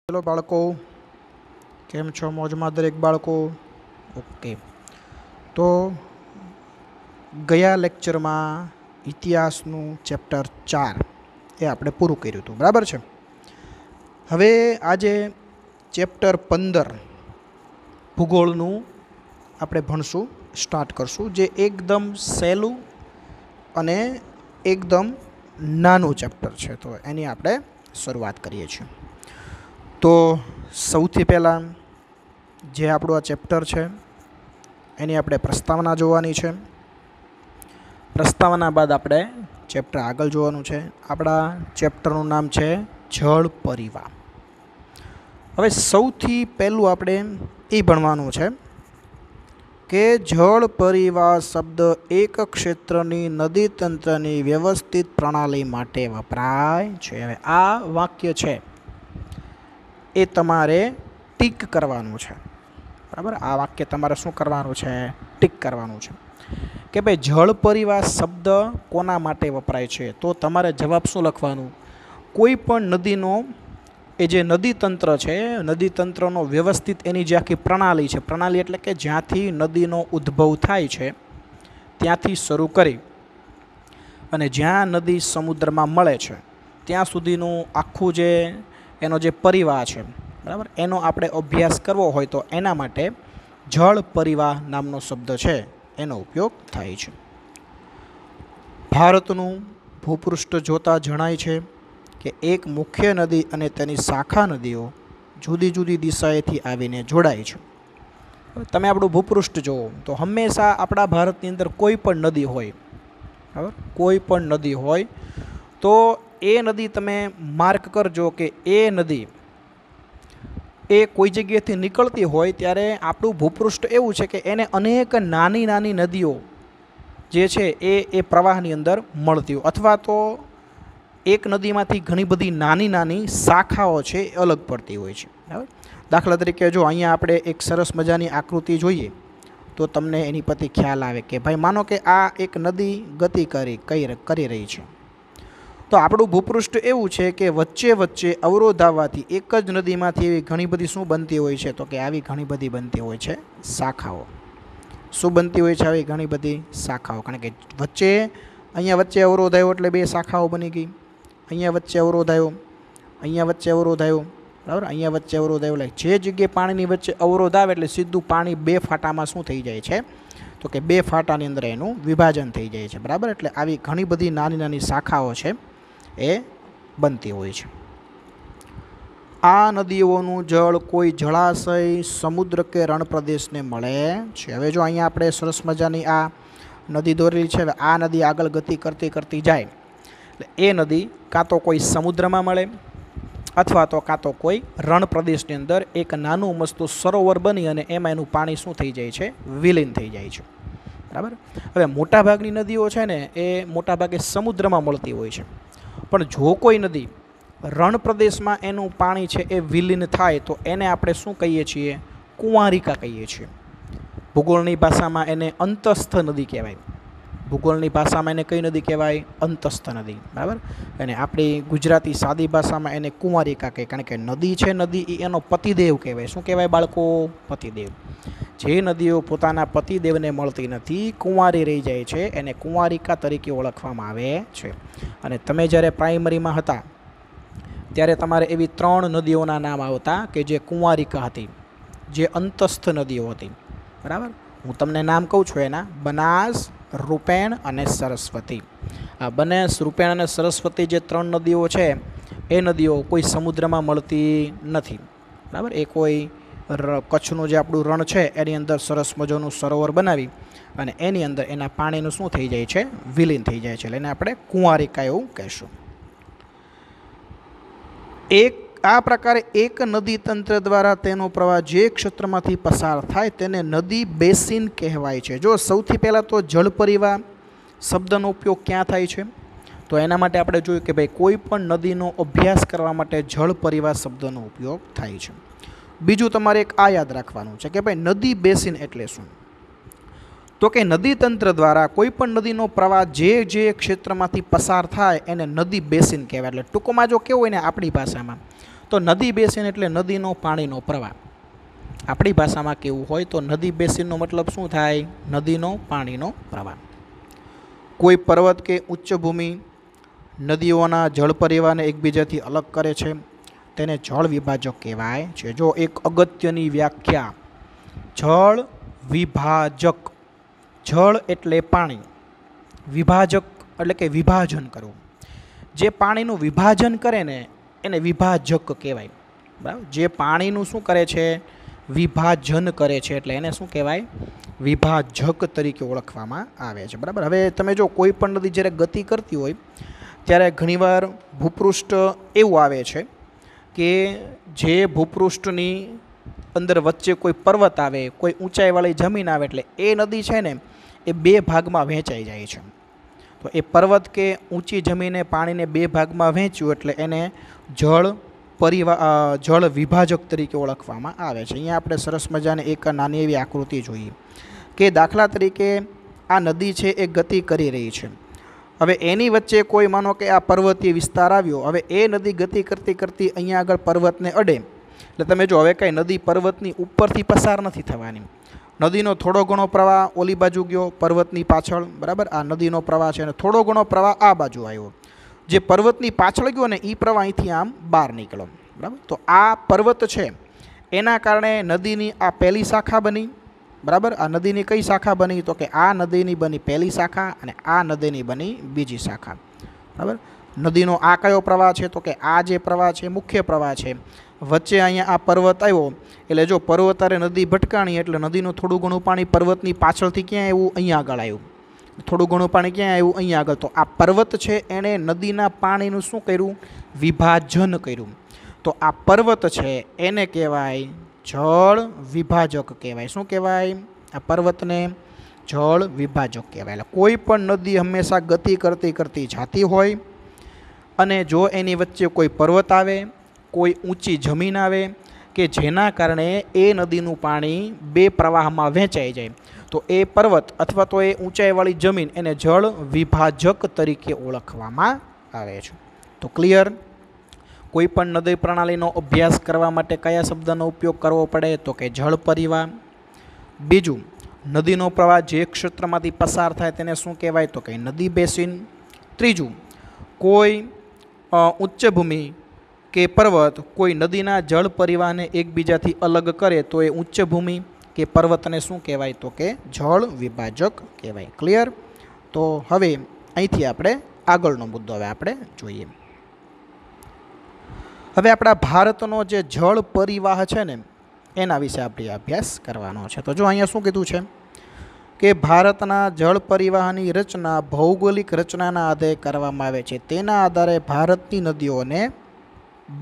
चलो बाळको केम छो मौजमां दरेक बाळको। ओके तो गया लेक्चर में इतिहासनु चेप्टर 4 ए आपणे पूरुं कर्युं हतुं, बराबर छे। हवे आजे चेप्टर 15 भूगोळनु आपणे भणशुं, स्टार्ट करशुं, जे एकदम सहेलुं अने एकदम नानुं चेप्टर छे। तो एनी आपणे शरूआत करीए छीए। तो सौथी पहला जे आपणुं आ चेप्टर है एनी आपणे प्रस्तावना जोवानी छे। प्रस्तावना बाद आपणे चेप्टर आगळ जोवानुं छे। आपणा चेप्टरनुं नाम छे जळ परिवार। हवे सौथी पहेલું आपणे ए भणवानुं छे के जळ परिवार शब्द एक क्षेत्रनी नदी तंत्रनी व्यवस्थित प्रणाली माटे वपराय छे। हवे आ वाक्य छे ए तमारे टीक करवानुं छे, बराबर। आ वाक्य तमारे शुं करवानुं छे? टीक करवानुं छे के भाई जळ परिवार शब्द कोना माटे वपराय छे। तो तमारे जवाब शुं लखवानुं? कोई पण नदीनो ए जे नदी तंत्र छे, नदी तंत्रनो व्यवस्थित एनी जे आखी प्रणाली छे, प्रणाली एटले के ज्यांथी नदीनो उद्भव थाय छे त्यांथी शरू करी अने ज्यां नदी समुद्रमां मळे छे त्यां सुधीनुं आखुं जे एनो जे परिवार है, बराबर, एनो आपणे अभ्यास करवो होय तो एना माटे जळ परिवार नामनो शब्द है एनो उपयोग थाय छे। भारतनुं भूपृष्ठ जोता जणाय छे कि एक मुख्य नदी अने तेनी शाखा नदीओ जुदी जुदी दिशाएथी आवीने जोड़ाय छे। तमे आपणुं भूपृष्ठ जोवो तो हमेशा आपणा भारतनी अंदर कोई पण नदी होय, बराबर, कोई पण नदी होय तो ए नदी तमे मार्क करजो कि ए नदी ए कोई जग्याएथी निकळती होय त्यारे आपणुं भूपृष्ठ एवुं छे कि एने अनेक नानी नानी नदीओ जे छे ए प्रवाहनी अंदर मळती होय, अथवा तो एक नदीमांथी घणी बधी नानी नानी शाखाओ छे अलग पड़ती होय छे, बराबर। दाखला तरीके जो अहींया आपणे एक सरस मजानी आकृति जोईए तो तमने एनी परथी ख्याल आवे कि भाई मानो कि आ एक नदी गति करी रही छे। तो आपणुं भूपृष्ठ एवुं छे कि वच्चे वच्चे अवरोध आववाथी एक ज नदीमांथी एवी घणी बधी शुं बनती होय छे? तो कि आवी घणी बधी बनती होय छे शाखाओ। शुं बनती होय छे आवी घणी बधी शाखाओ? कारण के वच्चे अहींया वच्चे अवरोध आव्यो एटले बे शाखाओ बनी गई। अहींया वच्चे अवरोध आव्यो, अहींया वच्चे अवरोध आव्यो, बराबर। अहींया वच्चे अवरोध आव्यो, એટલે જે જગ્યાએ પાણીની વચ્ચે અવરોધ આવે એટલે સીધું પાણી બે ફાટામાં શું થઈ જાય છે? તો કે બે ફાટાની અંદર એનું વિભાજન થઈ જાય છે, બરાબર। એટલે આવી ઘણી બધી નાની નાની શાખાઓ છે એ બનતી હોય છે। આ નદીઓનું જળ કોઈ જળાશય, સમુદ્ર કે રણ પ્રદેશને મળે છે। હવે જો અહીંયા આપણે સરસ મજાની આ નદી દોરેલી છે। હવે આ નદી આગળ ગતિ કરતી કરતી જાય એટલે એ નદી કાં તો કોઈ સમુદ્રમાં મળે अथवा तो कां तो कोई रण प्रदेश ની અંદર એક નાનું મસ્તું સરોવર બની અને એમાં એનું પાણી શું થઈ જાય છે? વિલીન થઈ જાય છે, બરાબર। હવે મોટાભાગની નદીઓ છે ને એ મોટાભાગે સમુદ્રમાં મળતી હોય છે, પણ જો કોઈ નદી રણ પ્રદેશમાં એનું પાણી છે એ વિલીન થાય તો એને આપણે શું કહીએ છીએ? કુંવારિકા કહીએ છીએ। ભૂગોળની ભાષામાં એને અંતસ્થ નદી કહેવાય। ભૂગોળની ભાષામાં એને કઈ નદી કહેવાય? અંતસ્થ નદી, બરાબર। અને આપણી ગુજરાતી સાદી ભાષામાં એને કુંવારિકા કહે, કારણ કે નદી છે, નદી એ એનો પતિદેવ કહેવાય। શું કહેવાય બાળકો? પતિદેવ। જે નદીઓ પોતાના પતિદેવને મળતી નથી, કુંવારી રહી જાય છે, એને કુંવારિકા તરીકે ઓળખવામાં આવે છે। અને તમે જ્યારે પ્રાઇમરીમાં હતા ત્યારે તમારે એવી 3 નદીઓના નામ આવતા કે જે કુંવારિકા હતી, જે અંતસ્થ નદીઓ હતી, બરાબર। હું તમને નામ કહું છું એના, બનાસ, રૂપેણ અને સરસ્વતી। આ બનાસ, રૂપેણ અને સરસ્વતી જે 3 નદીઓ છે એ નદીઓ કોઈ સમુદ્રમાં મળતી નથી, બરાબર। એ કોઈ કચ્છનું જે આપણું રણ છે એની અંદર સરસ મજાનું સરોવર બનાવી અને એની અંદર એના પાણીનું શું થઈ જાય છે? વિલીન થઈ જાય છે, એટલે એને આપણે કુંવારિકા એવું કહેશું। આ પ્રકારે એક નદી તંત્ર દ્વારા તેનો પ્રવાહ જે ક્ષેત્રમાંથી પસાર થાય તેને નદી બેસિન કહેવાય છે। જો સૌથી પહેલાં તો જળ પરિવાહ શબ્દનો ઉપયોગ ક્યાં થાય છે? તો એના માટે આપણે જોયું કે ભાઈ કોઈ પણ નદીનો અભ્યાસ કરવા માટે જળ પરિવાહ શબ્દનો ઉપયોગ થાય છે। બીજું તમારે એક આ યાદ રાખવાનું છે કે ભાઈ નદી બેસિન એટલે શું? તો કે નદી તંત્ર દ્વારા કોઈ પણ નદીનો પ્રવાહ જે ક્ષેત્રમાંથી પસાર થાય એને નદી બેસિન કહેવાય। એટલે ટૂંકમાં જો કેવું હોય ને આપણી ભાષામાં તો નદી બેસિન એટલે નદીનો પાણીનો પ્રવાહ. આપણી ભાષામાં કેવું હોય તો નદી બેસિનનો મતલબ શું થાય? નદીનો પાણીનો પ્રવાહ. કોઈ પર્વત કે ઉચ્ચભૂમિ નદીઓના જળ પરિવારને એકબીજાથી અલગ કરે છે તેને જળ વિભાજક કહેવાય છે. જો એક અગત્યની વ્યાખ્યા, જળ વિભાજક. જળ એટલે પાણી, વિભાજક એટલે કે વિભાજન કરવું. જે પાણીનું વિભાજન કરે ને એને વિભાજક કહેવાય. બરાબર? જે પાણીનું શું કરે છે? વિભાજન કરે છે, એટલે એને શું કહેવાય? વિભાજક તરીકે ઓળખવામાં આવે છે. બરાબર. હવે તમે જો કોઈ પણ નદી જ્યારે ગતિ કરતી હોય ત્યારે ઘણીવાર ભૂપૃષ્ઠ એવું આવે છે કે જે ભૂપૃષ્ઠની અંદર વચ્ચે કોઈ પર્વત આવે, કોઈ ઊંચાઈવાળી જમીન આવે, એટલે એ નદી છે ને એ બે ભાગમાં વહેંચાઈ જાય છે. તો એ પર્વત કે ઊંચી જમીને પાણીને બે ભાગમાં વહેંચ્યું એટલે એને જળ વિભાજક તરીકે ઓળખવામાં આવે છે. અહીંયા આપણે સરસ મજાની એક નાની એવી આકૃતિ જોઈએ કે દાખલા તરીકે આ નદી છે એ ગતિ કરી રહી છે. હવે એની વચ્ચે કોઈ માનો કે આ પર્વતીય વિસ્તાર આવ્યો. હવે એ નદી ગતિ કરતી કરતી અહીંયા આગળ પર્વતને અડે એટલે તમે જો હવે કાંઈ નદી પર્વતની ઉપરથી પસાર નથી થવાની. નદીનો થોડો ઘણો પ્રવાહ ઓલી બાજુ ગયો પર્વતની પાછળ. બરાબર? આ નદીનો પ્રવાહ છે અને થોડો ઘણો પ્રવાહ આ બાજુ આવ્યો. જે પર્વતની પાછળ ગયો ને એ પ્રવાહ અહીંથી આમ બહાર નીકળ્યો. બરાબર? તો આ પર્વત છે એના કારણે નદીની આ પહેલી શાખા બની. બરાબર? આ નદીની કઈ શાખા બની? તો કે આ નદીની બની પહેલી શાખા અને આ નદીની બની બીજી શાખા. બરાબર? નદીનો આ કયો પ્રવાહ છે? તો કે આ જે પ્રવાહ છે મુખ્ય પ્રવાહ છે. વચ્ચે અહીંયા આ પર્વત આવ્યો એટલે જો પર્વતારે નદી ભટકાણી એટલે નદીનું થોડું ઘણું પાણી પર્વતની પાછળથી ક્યાં આવ્યું? અહીંયા આગળ આવ્યું. થોડું ઘણું પાણી ક્યાં આવ્યું? અહીંયા આગળ. તો આ પર્વત છે એણે નદીના પાણીનું શું કર્યું? વિભાજન કર્યું. તો આ પર્વત છે એને કહેવાય જળ વિભાજક કહેવાય. શું કહેવાય? આ પર્વતને જળ વિભાજક કહેવાય. એટલે કોઈ પણ નદી હંમેશા ગતિ કરતી કરતી જાતી હોય અને જો એની વચ્ચે કોઈ પર્વત આવે, કોઈ ઊંચી જમીન આવે કે જેના કારણે એ નદીનું પાણી બે પ્રવાહમાં વહેંચાઈ જાય તો એ પર્વત અથવા તો એ ઊંચાઈવાળી જમીન એને જળ વિભાજક તરીકે ઓળખવામાં આવે છે. તો ક્લિયર? કોઈ પણ નદી પ્રણાલીનો અભ્યાસ કરવા માટે કયા શબ્દનો ઉપયોગ કરવો પડે? તો કે જળ પરિવાહ. બીજું, નદીનો પ્રવાહ જે ક્ષેત્રમાંથી પસાર થાય તેને શું કહેવાય? તો કે નદી બેસિન. ત્રીજું, કોઈ ઉચ્ચભૂમિ કે પર્વત કોઈ નદીના જળ પરિવાહને એકબીજાથી અલગ કરે તો એ ઉચ્ચભૂમિ કે પર્વતને શું કહેવાય? તો કે જળ વિભાજક કહેવાય. ક્લિયર? તો હવે અહીંથી આપણે આગળનો મુદ્દો હવે આપણે જોઈએ. હવે આપણા ભારતનો જે જળ પરિવાહ છે ને એના વિશે આપણે અભ્યાસ કરવાનો છે. તો જો અહીંયા શું કીધું છે કે ભારતના જળ પરિવાહની રચના ભૌગોલિક રચનાના આધારે કરવામાં આવે છે. તેના આધારે ભારતની નદીઓને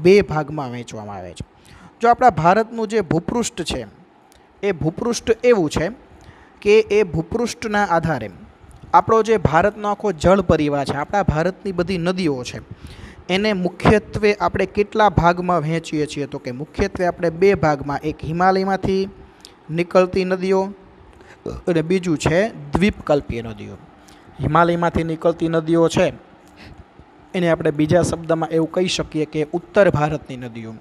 બે ભાગમાં વહેંચવામાં આવે છે. જો આપણા ભારતનું જે ભૂપૃષ્ઠ છે એ ભૂપૃષ્ઠ એવું છે કે એ ભૂપૃષ્ઠના આધારે આપણો જે ભારતનો આખો જળ પરિવાહ છે, આપણા ભારતની બધી નદીઓ છે એને મુખ્યત્વે આપણે કેટલા ભાગમાં વહેંચીએ છીએ? તો કે મુખ્યત્વે આપણે બે ભાગમાં, એક હિમાલયમાંથી નીકળતી નદીઓ અને બીજું છે દ્વીપકલ્પીય નદીઓ. હિમાલયમાંથી નીકળતી નદીઓ છે એને આપણે બીજા શબ્દમાં એવું કહી શકીએ કે ઉત્તર ભારતની નદીઓ,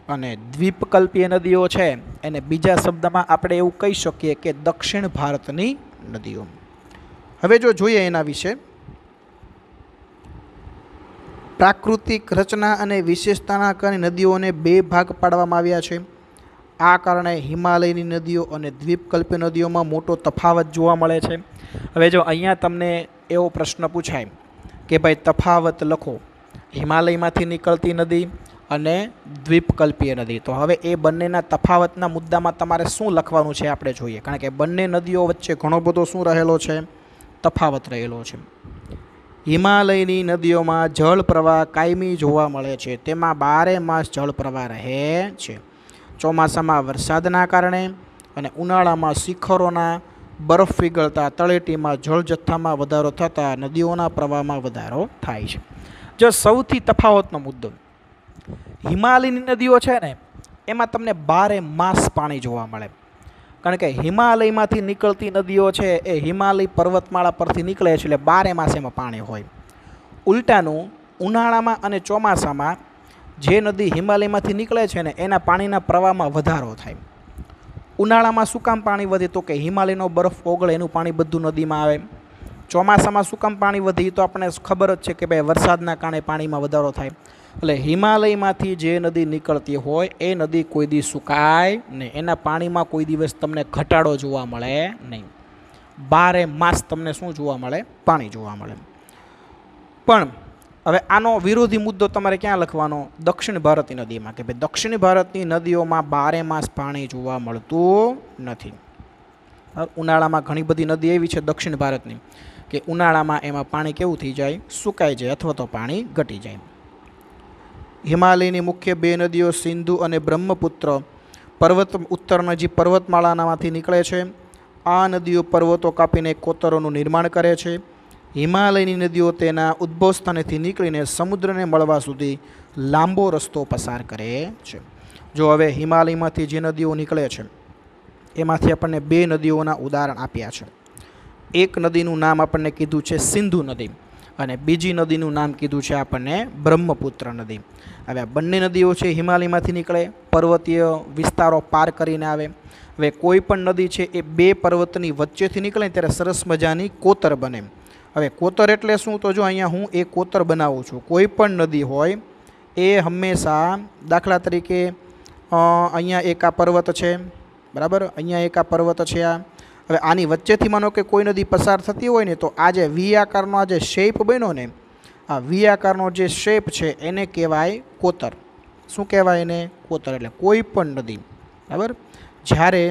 અને દ્વીપકલ્પીય નદીઓ છે એને બીજા શબ્દમાં આપણે એવું કહી શકીએ કે દક્ષિણ ભારતની નદીઓ. હવે જો જોઈએ એના વિશે, પ્રાકૃતિક રચના અને વિશેષતાના કારણે નદીઓને બે ભાગ પાડવામાં આવ્યા છે. આ કારણે હિમાલયની નદીઓ અને દ્વીપકલ્પીય નદીઓમાં મોટો તફાવત જોવા મળે છે. હવે જો અહીંયા તમને એવો પ્રશ્ન પૂછાય કે ભાઈ તફાવત લખો, હિમાલયમાંથી નીકળતી નદી અને દ્વીપકલ્પીય નદી. તો હવે એ બંનેના તફાવતના મુદ્દામાં તમારે શું લખવાનું છે આપણે જોઈએ, કારણ કે બંને નદીઓ વચ્ચે ઘણો બધો શું રહેલો છે? તફાવત રહેલો છે. હિમાલયની નદીઓમાં જળ પ્રવાહ કાયમી જોવા મળે છે. તેમાં 12 માસ જળ પ્રવાહ રહે છે. ચોમાસામાં વરસાદના કારણે અને ઉનાળામાં શિખરોના બરફ પીગળતા તળેટીમાં જળ જથ્થામાં વધારો થતાં નદીઓના પ્રવાહમાં વધારો થાય છે. જો સૌથી તફાવતનો મુદ્દો, હિમાલયની નદીઓ છે ને એમાં તમને 12 માસ પાણી જોવા મળે, કારણ કે હિમાલયમાંથી નીકળતી નદીઓ છે એ હિમાલય પર્વતમાળા પરથી નીકળે છે એટલે 12 માસ એમાં પાણી હોય. ઉલટાનું ઉનાળામાં અને ચોમાસામાં જે નદી હિમાલયમાંથી નીકળે છે ને એના પાણીના પ્રવાહમાં વધારો થાય. ઉનાળામાં શું કામ પાણી વધે? તો કે હિમાલયનો બરફ ઓગળે એનું પાણી બધું નદીમાં આવે. ચોમાસામાં શું કામ પાણી વધે? એ તો આપણને ખબર જ છે કે ભાઈ વરસાદના કારણે પાણીમાં વધારો થાય. એટલે હિમાલયમાંથી જે નદી નીકળતી હોય એ નદી કોઈ દી સુકાય નહીં, એના પાણીમાં કોઈ દિવસ તમને ઘટાડો જોવા મળે નહીં. 12 માસ તમને શું જોવા મળે? પાણી જોવા મળે. પણ હવે આનો વિરોધી મુદ્દો તમારે ક્યાં લખવાનો? દક્ષિણ ભારતની નદીમાં, કે ભાઈ દક્ષિણ ભારતની નદીઓમાં 12 માસ પાણી જોવા મળતું નથી. ઉનાળામાં ઘણી બધી નદી એવી છે દક્ષિણ ભારતની કે ઉનાળામાં એમાં પાણી કેવું થઈ જાય? સુકાઈ જાય અથવા તો પાણી ઘટી જાય. હિમાલયની મુખ્ય 2 નદીઓ સિંધુ અને બ્રહ્મપુત્ર ઉત્તરના જે પર્વતમાળામાંથી નીકળે છે. આ નદીઓ પર્વતો કાપીને કોતરોનું નિર્માણ કરે છે. હિમાલયની નદીઓ તેના ઉદ્ભવ સ્થાનેથી નીકળીને સમુદ્રને મળવા સુધી લાંબો રસ્તો પસાર કરે છે. જો હવે હિમાલયમાંથી જે નદીઓ નીકળે છે એમાંથી આપણને 2 નદીઓના ઉદાહરણ આપ્યા છે. એક નદીનું નામ આપણને કીધું છે સિંધુ નદી અને બીજી નદીનું નામ કીધું છે આપણને બ્રહ્મપુત્ર નદી. હવે આ બંને નદીઓ છે હિમાલયમાંથી નીકળે, પર્વતીય વિસ્તારો પાર કરીને આવે. હવે કોઈ પણ નદી છે એ 2 પર્વતની વચ્ચેથી નીકળે ત્યારે સરસ મજાની કોતર બને. હવે કોતર એટલે શું? તો જો અહીંયા હું એક કોતર બનાવું છું. કોઈ પણ નદી હોય એ હંમેશા, દાખલા તરીકે અહીંયા એક આ પર્વત છે, બરાબર, અહીંયા એક આ પર્વત છે. આ હવે આની વચ્ચેથી માનો કે કોઈ નદી પસાર થતી હોય ને તો આ જે વી આકારનો આ જે શેપ બન્યો ને, આ વી આકારનો જે શેપ છે એને કહેવાય કોતર. શું કહેવાય એને? કોતર. એટલે કોઈ પણ નદી, બરાબર, જ્યારે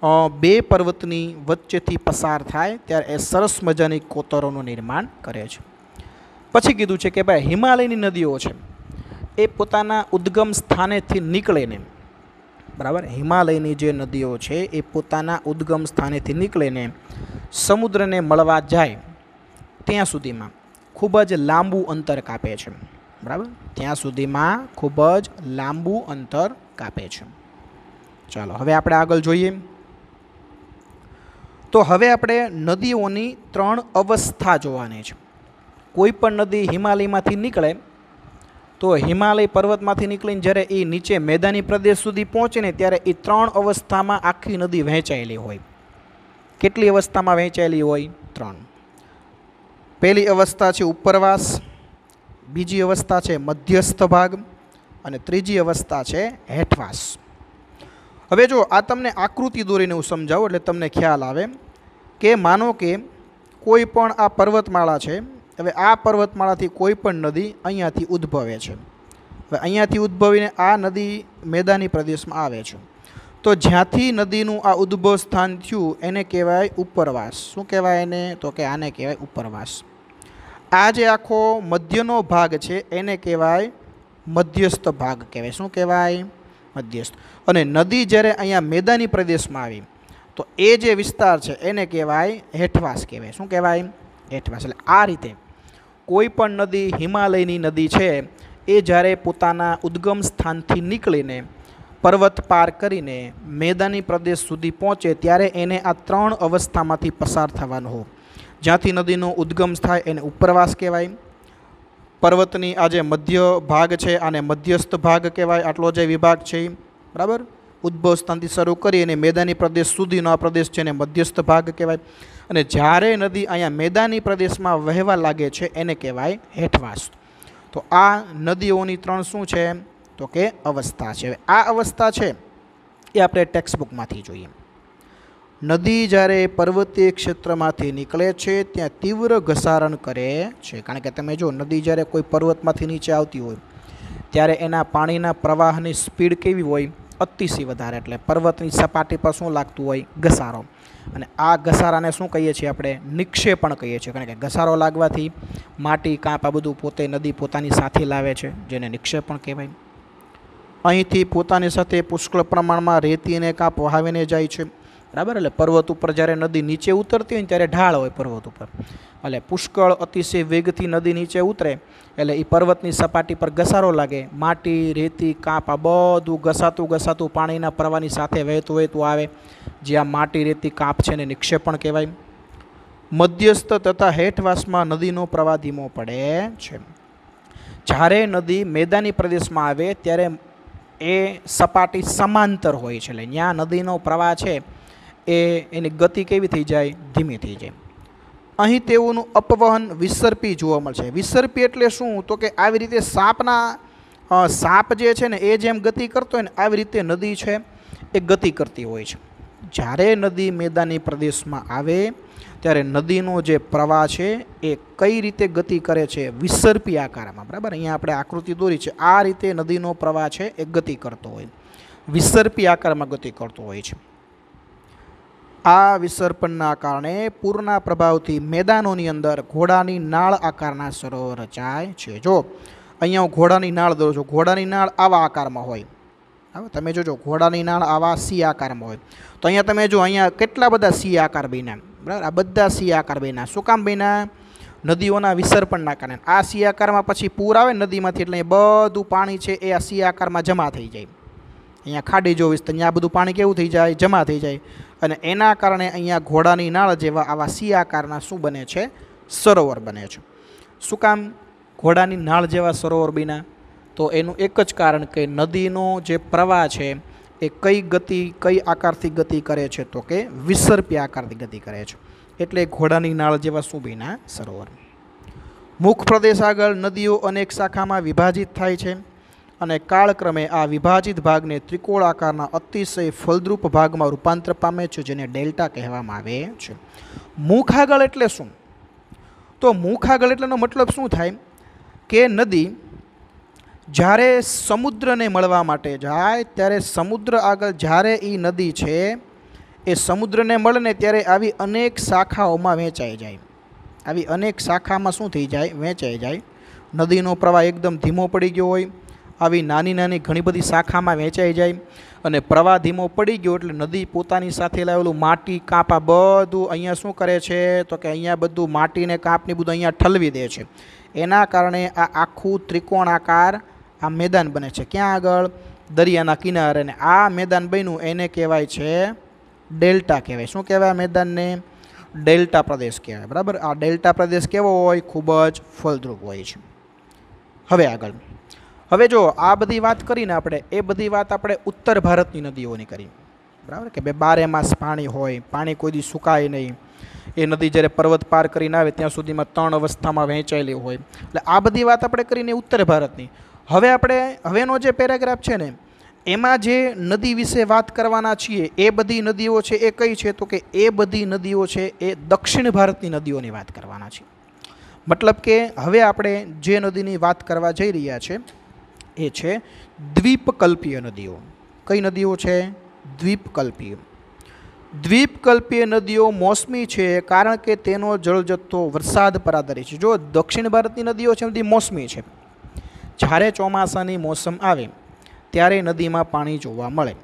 2 પર્વતની વચ્ચેથી પસાર થાય ત્યારે એ સરસ મજાની કોતરોનું નિર્માણ કરે છે. પછી કીધું છે કે ભાઈ હિમાલયની નદીઓ છે એ પોતાના ઉદ્ગમ સ્થાનેથી નીકળીને, બરાબર, હિમાલયની જે નદીઓ છે એ પોતાના ઉદ્ગમ સ્થાનેથી નીકળીને સમુદ્રને મળવા જાય ત્યાં સુધીમાં ખૂબ જ લાંબુ અંતર કાપે છે. બરાબર, ત્યાં સુધીમાં ખૂબ જ લાંબુ અંતર કાપે છે. ચાલો હવે આપણે આગળ જોઈએ. તો હવે આપણે નદીઓની 3 અવસ્થા જોવાની છે. કોઈ પણ નદી હિમાલયમાંથી નીકળે તો હિમાલય પર્વતમાંથી નીકળીને જ્યારે એ નીચે મેદાની પ્રદેશ સુધી પહોંચે ને ત્યારે એ 3 અવસ્થામાં આખી નદી વહેંચાયેલી હોય. કેટલી અવસ્થામાં વહેંચાયેલી હોય? 3. પહેલી અવસ્થા છે ઉપરવાસ, બીજી અવસ્થા છે મધ્યસ્થ ભાગ અને ત્રીજી અવસ્થા છે હેઠવાસ. હવે જો આ તમને આકૃતિ દોરીને હું સમજાવું એટલે તમને ખ્યાલ આવે કે માનો કે કોઈ પણ આ પર્વતમાળા છે. હવે આ પર્વતમાળાથી કોઈ પણ નદી અહીંયાથી ઉદ્ભવે છે. હવે અહીંયાથી ઉદ્ભવીને આ નદી મેદાની પ્રદેશમાં આવે છે. તો જ્યાંથી નદીનું આ ઉદ્ભવ સ્થાન થયું એને કહેવાય ઉપરવાસ. શું કહેવાય એને? તો કે આને કહેવાય ઉપરવાસ. આ જે આખો મધ્યનો ભાગ છે એને કહેવાય મધ્યસ્થ ભાગ કહેવાય. શું કહેવાય? મધ્યસ્થ. અને નદી જ્યારે અહીંયા મેદાની પ્રદેશમાં આવી તો એ જે વિસ્તાર છે એને કહેવાય હેઠવાસ કહેવાય. શું કહેવાય? હેઠવાસ. એટલે આ રીતે કોઈ પણ નદી, હિમાલયની નદી છે એ જ્યારે પોતાના ઉદ્ગમ સ્થાનથી નીકળીને પર્વત પાર કરીને મેદાની પ્રદેશ સુધી પહોંચે ત્યારે એને આ 3 અવસ્થામાંથી પસાર થવાનું હોય. જ્યાંથી નદીનો ઉદ્ગમ થાય એને ઉપરવાસ કહેવાય. પર્વતની આ જે મધ્ય ભાગ છે આને મધ્યસ્થ ભાગ કહેવાય. આટલો જે વિભાગ છે, બરાબર, ઉદ્ભવ સ્થાનથી શરૂ કરી અને મેદાની પ્રદેશ સુધીનો આ પ્રદેશ છે એને મધ્યસ્થ ભાગ કહેવાય. અને જ્યારે નદી અહીંયા મેદાની પ્રદેશમાં વહેવા લાગે છે એને કહેવાય હેઠવાસ. તો આ નદીઓની 3 શું છે? તો કે અવસ્થા છે. આ અવસ્થા છે એ આપણે ટેક્સ્ટબુકમાંથી જોઈએ. નદી જ્યારે પર્વતીય ક્ષેત્રમાંથી નીકળે છે ત્યાં તીવ્ર ઘસારણ કરે છે. કારણ કે તમે જો નદી જ્યારે કોઈ પર્વતમાંથી નીચે આવતી હોય ત્યારે એના પાણીના પ્રવાહની સ્પીડ કેવી હોય? અતિશય વધારે. એટલે પર્વતની સપાટી પર શું લાગતું હોય? ઘસારો. અને આ ઘસારાને શું કહીએ છીએ આપણે? નિક્ષેપણ કહીએ છીએ. કારણ કે ઘસારો લાગવાથી માટી, કાંપ આ બધું પોતે નદી પોતાની સાથે લાવે છે, જેને નિક્ષેપણ કહેવાય. અહીંથી પોતાની સાથે પુષ્કળ પ્રમાણમાં રેતી અને કાંપ વહાવીને જાય છે. બરાબર, એટલે પર્વત ઉપર જ્યારે નદી નીચે ઉતરતી હોય ને ત્યારે ઢાળ હોય પર્વત ઉપર, એટલે પુષ્કળ અતિશય વેગથી નદી નીચે ઉતરે એટલે એ પર્વતની સપાટી પર ઘસારો લાગે. માટી, રેતી, કાંપ આ બધું ઘસાતું પાણીના પ્રવાહની સાથે વહેતું આવે. જે આ માટી, રેતી, કાંપ છે ને નિક્ષેપણ કહેવાય. મધ્યસ્થ તથા હેઠવાસમાં નદીનો પ્રવાહ ધીમો પડે છે. જ્યારે નદી મેદાની પ્રદેશમાં આવે ત્યારે એ સપાટી સમાંતર હોય છે, એટલે ત્યાં નદીનો પ્રવાહ છે એની ગતિ કેવી થઈ જાય? ધીમી થઈ જાય. અહીં તેઓનું અપવહન વિસર્પી જોવા મળશે. વિસર્પી એટલે શું? તો કે આવી રીતે સાપ જે છે ને એ જેમ ગતિ કરતો હોય ને આવી રીતે નદી છે એ ગતિ કરતી હોય છે. જ્યારે નદી મેદાની પ્રદેશમાં આવે ત્યારે નદીનો જે પ્રવાહ છે એ કઈ રીતે ગતિ કરે છે? વિસર્પી આકારમાં. બરાબર, અહીંયા આપણે આકૃતિ દોરી છે. આ રીતે નદીનો પ્રવાહ છે એ ગતિ કરતો હોય, વિસર્પી આકારમાં ગતિ કરતો હોય છે. આ વિસર્પણના કારણે પૂરના પ્રભાવથી મેદાનોની અંદર ઘોડાની નાળ આકારના સરોવર રચાય છે. જો અહીંયા હું ઘોડાની નાળ દોરું છું. ઘોડાની નાળ આવા આકારમાં હોય. હવે તમે જોજો, ઘોડાની નાળ આવા સી આકારમાં હોય. તો અહીંયા તમે જો, અહીંયા કેટલા બધા સી આકાર બન્યા. બરાબર, આ બધા સી આકાર બન્યા. શું કામ બન્યા? નદીઓના વિસર્પણના કારણે. આ સી આકારમાં પછી પૂર આવે નદીમાંથી એટલે બધું પાણી છે એ આ સી આકારમાં જમા થઈ જાય. અહીંયા ખાડી જોવીશ તો અહીંયા બધું પાણી કેવું થઈ જાય? જમા થઈ જાય. અને એના કારણે અહીંયા ઘોડાની નાળ જેવા આવા સી આકારના શું બને છે? સરોવર બને છે. શું કામ ઘોડાની નાળ જેવા સરોવર બન્યા? તો એનું એક જ કારણ કે નદીનો જે પ્રવાહ છે એ કઈ આકારથી ગતિ કરે છે? તો કે વિસર્પી આકારથી ગતિ કરે છે. એટલે ઘોડાની નાળ જેવા શું બન્યા? સરોવર. મુખ પ્રદેશ આગળ નદીઓ અનેક શાખામાં વિભાજિત થાય છે અને કાળક્રમે આ વિભાજિત ભાગને ત્રિકોણ આકારના અતિશય ફળદ્રુપ ભાગમાં રૂપાંતર પામે છે, જેને ડેલ્ટા કહેવામાં આવે છે. મુખ આગળ એટલે શું? તો મુખ આગળ એટલેનો મતલબ શું થાય કે નદી જ્યારે સમુદ્રને મળવા માટે જાય ત્યારે સમુદ્ર આગળ જ્યારે એ નદી છે એ સમુદ્રને મળે ને ત્યારે આવી અનેક શાખાઓમાં વહેંચાઈ જાય. આવી અનેક શાખામાં શું થઈ જાય? વહેંચાઈ જાય. નદીનો પ્રવાહ એકદમ ધીમો પડી ગયો હોય, આવી નાની નાની ઘણી બધી શાખામાં વહેંચાઈ જાય. અને પ્રવાહ ધીમો પડી ગયો એટલે નદી પોતાની સાથે લાવેલું માટી કાંપા બધું અહીંયા શું કરે છે? તો કે અહીંયા બધું માટીને કાંપને બધું અહીંયા ઠલવી દે છે. એના કારણે આ આખું ત્રિકોણાકાર આ મેદાન બને છે. ક્યાં આગળ? દરિયાના કિનારે. અને આ મેદાન બન્યું એને કહેવાય છે ડેલ્ટા કહેવાય. શું કહેવાય મેદાનને? ડેલ્ટા પ્રદેશ કહેવાય. બરાબર, આ ડેલ્ટા પ્રદેશ કેવો હોય? ખૂબ જ ફળદ્રુપ હોય છે. હવે આગળ, હવે જો આ બધી વાત કરીને આપણે એ બધી વાત આપણે ઉત્તર ભારતની નદીઓની કરી. બરાબર, કે 12 માસ પાણી હોય, પાણી કોઈ દી સુકાય નહીં. એ નદી જ્યારે પર્વત પાર કરીને આવે ત્યાં સુધીમાં 3 અવસ્થામાં વહેંચાયેલી હોય. એટલે આ બધી વાત આપણે કરીને ઉત્તર ભારતની. હવેનો જે પેરેગ્રાફ છે ને એમાં જે નદી વિશે વાત કરવાના છીએ એ બધી નદીઓ છે એ કઈ છે? તો કે એ બધી નદીઓ છે એ દક્ષિણ ભારતની નદીઓની વાત કરવાના છે. મતલબ કે હવે આપણે જે નદીની વાત કરવા જઈ રહ્યા છે એ છે દ્વીપકલ્પીય નદીઓ. કઈ નદીઓ છે? દ્વીપકલ્પીય. દ્વીપકલ્પીય નદીઓ મોસમી છે કારણ કે તેનો જળજથ્થો વરસાદ પર આધારિત છે. જો દક્ષિણ ભારતની નદીઓ છે બધી મોસમી છે. જ્યારે ચોમાસાની મોસમ આવે ત્યારે નદીમાં પાણી જોવા મળે.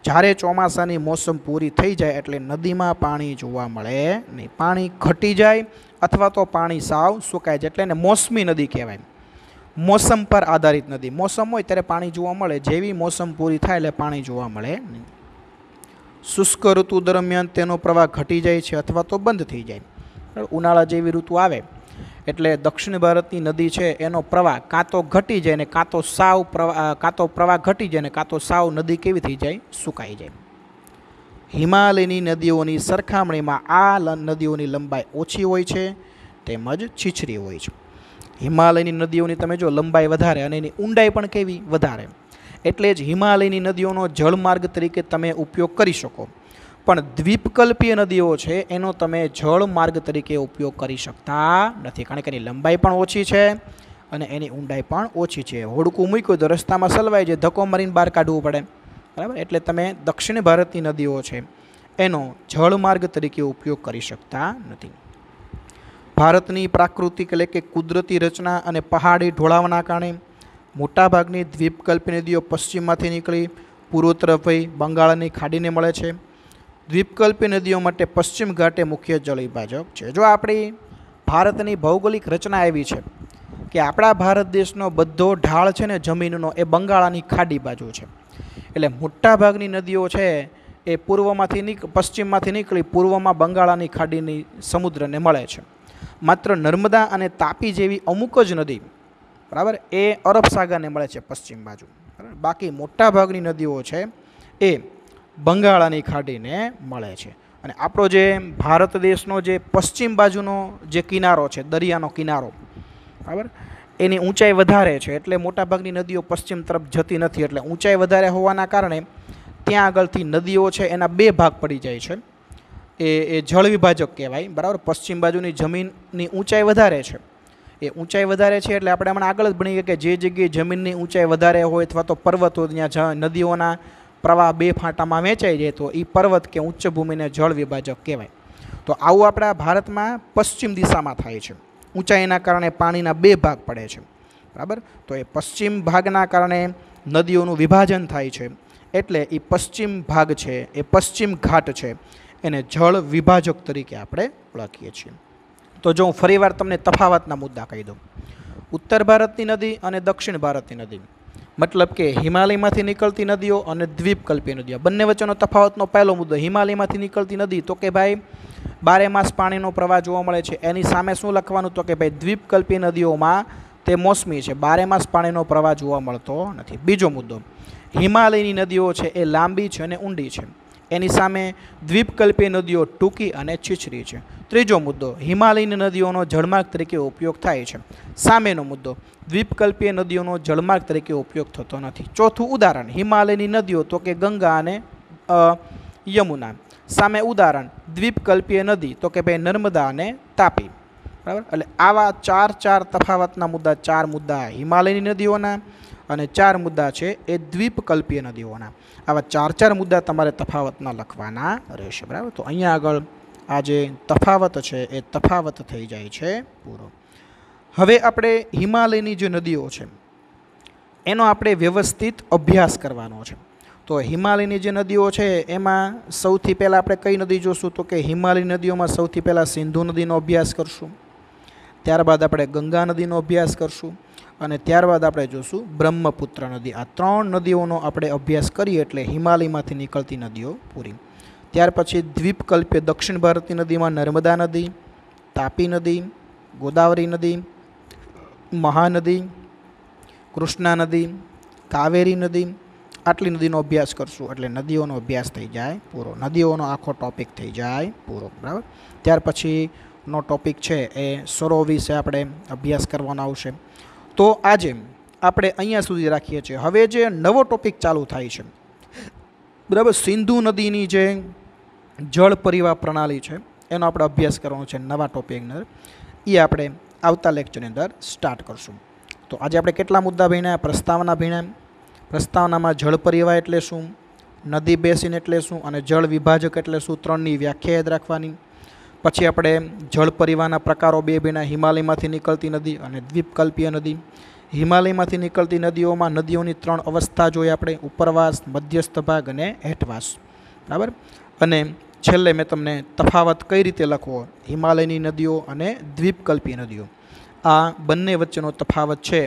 જ્યારે ચોમાસાની મોસમ પૂરી થઈ જાય એટલે નદીમાં પાણી જોવા મળે નહીં. પાણી ઘટી જાય અથવા તો પાણી સાવ સુકાઈ જાય એટલે એને મોસમી નદી કહેવાય. મોસમ પર આધારિત નદી. મોસમ હોય ત્યારે પાણી જોવા મળે, જેવી મોસમ પૂરી થાય એટલે પાણી જોવા મળે નહીં. શુષ્ક ઋતુ દરમિયાન તેનો પ્રવાહ ઘટી જાય છે અથવા તો બંધ થઈ જાય. ઉનાળા જેવી ઋતુ આવે એટલે દક્ષિણ ભારતની નદી છે એનો પ્રવાહ કાં તો ઘટી જાય ને કાં તો પ્રવાહ ઘટી જાય ને કાં તો સાવ નદી કેવી થઈ જાય? સુકાઈ જાય. હિમાલયની નદીઓની સરખામણીમાં આ નદીઓની લંબાઈ ઓછી હોય છે તેમજ છીછરી હોય છે. હિમાલયની નદીઓની તમે જો લંબાઈ વધારે અને એની ઊંડાઈ પણ કેવી? વધારે. એટલે જ હિમાલયની નદીઓનો જળમાર્ગ તરીકે તમે ઉપયોગ કરી શકો. પણ દ્વીપકલ્પીય નદીઓ છે એનો તમે જળમાર્ગ તરીકે ઉપયોગ કરી શકતા નથી કારણ કે એની લંબાઈ પણ ઓછી છે અને એની ઊંડાઈ પણ ઓછી છે. હોડકું મૂક્યું તો રસ્તામાં સલવાઈ જાય, ધક્કો મારીને બહાર કાઢવું પડે. બરાબર, એટલે તમે દક્ષિણ ભારતની નદીઓ છે એનો જળમાર્ગ તરીકે ઉપયોગ કરી શકતા નથી. ભારતની પ્રાકૃતિક એટલે કે કુદરતી રચના અને પહાડી ઢોળાવના કારણે મોટાભાગની દ્વીપકલ્પી નદીઓ પશ્ચિમમાંથી નીકળી પૂર્વ તરફ વહી બંગાળની ખાડીને મળે છે. દ્વીપકલ્પી નદીઓ માટે પશ્ચિમ ઘાટ એ મુખ્ય જળ વિભાજક છે. જો આપણી ભારતની ભૌગોલિક રચના એવી છે કે આપણા ભારત દેશનો બધો ઢાળ છે ને જમીનનો એ બંગાળની ખાડી બાજુ છે. એટલે મોટાભાગની નદીઓ છે એ પશ્ચિમમાંથી નીકળી પૂર્વમાં બંગાળની ખાડીની સમુદ્રને મળે છે. માત્ર નર્મદા અને તાપી જેવી અમુક જ નદી, બરાબર, એ અરબ સાગરને મળે છે પશ્ચિમ બાજુ, બરાબર. બાકી મોટાભાગની નદીઓ છે એ બંગાળાની ખાડીને મળે છે. અને આપણો જે ભારત દેશનો જે પશ્ચિમ બાજુનો જે કિનારો છે, દરિયાનો કિનારો, બરાબર, એની ઊંચાઈ વધારે છે, એટલે મોટાભાગની નદીઓ પશ્ચિમ તરફ જતી નથી. એટલે ઊંચાઈ વધારે હોવાના કારણે ત્યાં આગળથી નદીઓ છે એના બે ભાગ પડી જાય છે. એ જળ વિભાજક કહેવાય, બરાબર. પશ્ચિમ બાજુની જમીનની ઊંચાઈ વધારે છે, એ ઊંચાઈ વધારે છે એટલે આપણે હમણાં આગળ જ ભણીએ કે જે જગ્યાએ જમીનની ઊંચાઈ વધારે હોય અથવા તો પર્વત હોય ત્યાં નદીઓના પ્રવાહ બે ફાંટામાં વેચાઈ જાય તો એ પર્વત કે ઉચ્ચભૂમિને જળ વિભાજક કહેવાય. તો આવું આપણા ભારતમાં પશ્ચિમ દિશામાં થાય છે. ઊંચાઈના કારણે પાણીના બે ભાગ પડે છે, બરાબર. તો એ પશ્ચિમ ભાગના કારણે નદીઓનું વિભાજન થાય છે, એટલે એ પશ્ચિમ ભાગ છે, એ પશ્ચિમ ઘાટ છે, એને જળ વિભાજક તરીકે આપણે ઓળખીએ છીએ. તો જો હું ફરીવાર તમને તફાવતના મુદ્દા કહી દઉં. ઉત્તર ભારતની નદી અને દક્ષિણ ભારતની નદી, મતલબ કે હિમાલયમાંથી નીકળતી નદીઓ અને દ્વીપકલ્પી નદીઓ, બંને વચ્ચેનો તફાવતનો પહેલો મુદ્દો, હિમાલયમાંથી નીકળતી નદી તો કે ભાઈ બારે માસ પાણીનો પ્રવાહ જોવા મળે છે. એની સામે શું લખવાનું તો કે ભાઈ દ્વીપકલ્પી નદીઓમાં તે મોસમી છે, બારે માસ પાણીનો પ્રવાહ જોવા મળતો નથી. બીજો મુદ્દો, હિમાલયની નદીઓ છે એ લાંબી છે અને ઊંડી છે, એની સામે દ્વીપકલ્પી નદીઓ ટૂંકી અને છીછરી છે. ત્રીજો મુદ્દો, હિમાલયની નદીઓનો જળમાર્ગ તરીકે ઉપયોગ થાય છે. સામેનો મુદ્દો, દ્વીપકલ્પીય નદીઓનો જળમાર્ગ તરીકે ઉપયોગ થતો નથી. ચોથું ઉદાહરણ, હિમાલયની નદીઓ તો કે ગંગા અને યમુના. સામે ઉદાહરણ, દ્વીપકલ્પીય નદી તો કે ભાઈ નર્મદા અને તાપી, બરાબર. એટલે આવા ચાર તફાવતના મુદ્દા, 4 મુદ્દા હિમાલયની નદીઓના અને 4 મુદ્દા છે એ દ્વીપકલ્પીય નદીઓના. આવા 4 મુદ્દા તમારે તફાવતના લખવાના રહેશે, બરાબર. તો અહીંયા આગળ આ જે તફાવત છે એ તફાવત થઈ જાય છે પૂરો. હવે આપણે હિમાલયની જે નદીઓ છે એનો આપણે વ્યવસ્થિત અભ્યાસ કરવાનો છે. તો હિમાલયની જે નદીઓ છે એમાં સૌથી પહેલાં આપણે કઈ નદી જોશું તો કે હિમાલય નદીઓમાં સૌથી પહેલાં સિંધુ નદીનો અભ્યાસ કરશું, ત્યારબાદ આપણે ગંગા નદીનો અભ્યાસ કરશું અને ત્યારબાદ આપણે જોશું બ્રહ્મપુત્ર નદી. આ 3 નદીઓનો આપણે અભ્યાસ કરીએ એટલે હિમાલયમાંથી નીકળતી નદીઓ પૂરી. ત્યાર પછી દ્વીપકલ્પીય દક્ષિણ ભારતની નદીમાં નર્મદા નદી, તાપી નદી, ગોદાવરી નદી, મહાનદી, કૃષ્ણા નદી, કાવેરી નદી, આટલી નદીનો અભ્યાસ કરશું એટલે નદીઓનો અભ્યાસ થઈ જાય પૂરો, નદીઓનો આખો ટોપિક થઈ જાય પૂરો, બરાબર. ત્યાર પછીનો ટોપિક છે એ સરોવર વિશે આપણે અભ્યાસ કરવાનો આવશે. તો આજે આપણે અહીંયા સુધી રાખીએ છીએ. હવે જે નવો ટોપિક ચાલુ થાય છે, બરાબર, સિંધુ નદીની જે જળ પરિવાહ પ્રણાલી છે એનો આપણે અભ્યાસ કરવાનો છે નવા ટોપિકની અંદર. એ આપણે આવતા લેક્ચરની અંદર સ્ટાર્ટ કરશું. તો આજે આપણે કેટલા મુદ્દા ભણ્યા? પ્રસ્તાવના ભણ્યા. પ્રસ્તાવનામાં જળ પરિવાહ એટલે શું, નદી બેસીન એટલે શું અને જળ વિભાજક એટલે શું, 3ની વ્યાખ્યા યાદ રાખવાની. પછી આપણે જળ પરિવાહના પ્રકારો 2 ભણ્યા, હિમાલયમાંથી નીકળતી નદી અને દ્વીપકલ્પીય નદી. હિમાલયમાંથી નીકળતી નદીઓમાં નદીઓની 3 અવસ્થા જોઈએ આપણે, ઉપરવાસ, મધ્યસ્થ ભાગ અને હેઠવાસ, બરાબર. અને છેલ્લે મેં તમને તફાવત કઈ રીતે લખવો હિમાલયની નદીઓ અને દ્વીપકલ્પી નદીઓ, આ બંને વચ્ચેનો તફાવત છે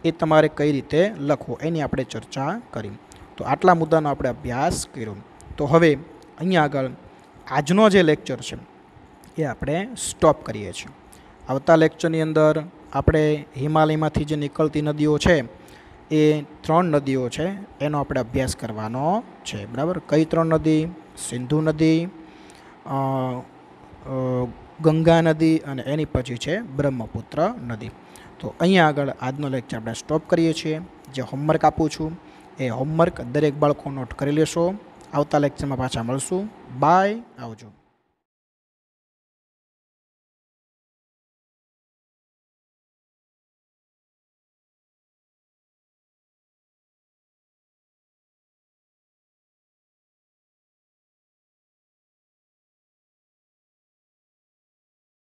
એ તમારે કઈ રીતે લખવો એની આપણે ચર્ચા કરી. તો આટલા મુદ્દાનો આપણે અભ્યાસ કર્યો. તો હવે અહીંયા આગળ આજનો જે લેક્ચર છે એ આપણે સ્ટોપ કરીએ છીએ. આવતા લેક્ચરની અંદર આપણે હિમાલયમાંથી જે નીકળતી નદીઓ છે એ 3 નદીઓ છે એનો આપણે અભ્યાસ કરવાનો છે, બરાબર. કઈ 3 નદી? સિંધુ નદી, ગંગા નદી અને એની પછી છે બ્રહ્મપુત્ર નદી. તો અહીંયા આગળ આજનો લેક્ચર આપણે સ્ટોપ કરીએ છીએ. જે હોમવર્ક આપું છું એ હોમવર્ક દરેક બાળકો નોટ કરી લેશો. આવતા લેક્ચરમાં પાછા મળશું. બાય, આવજો.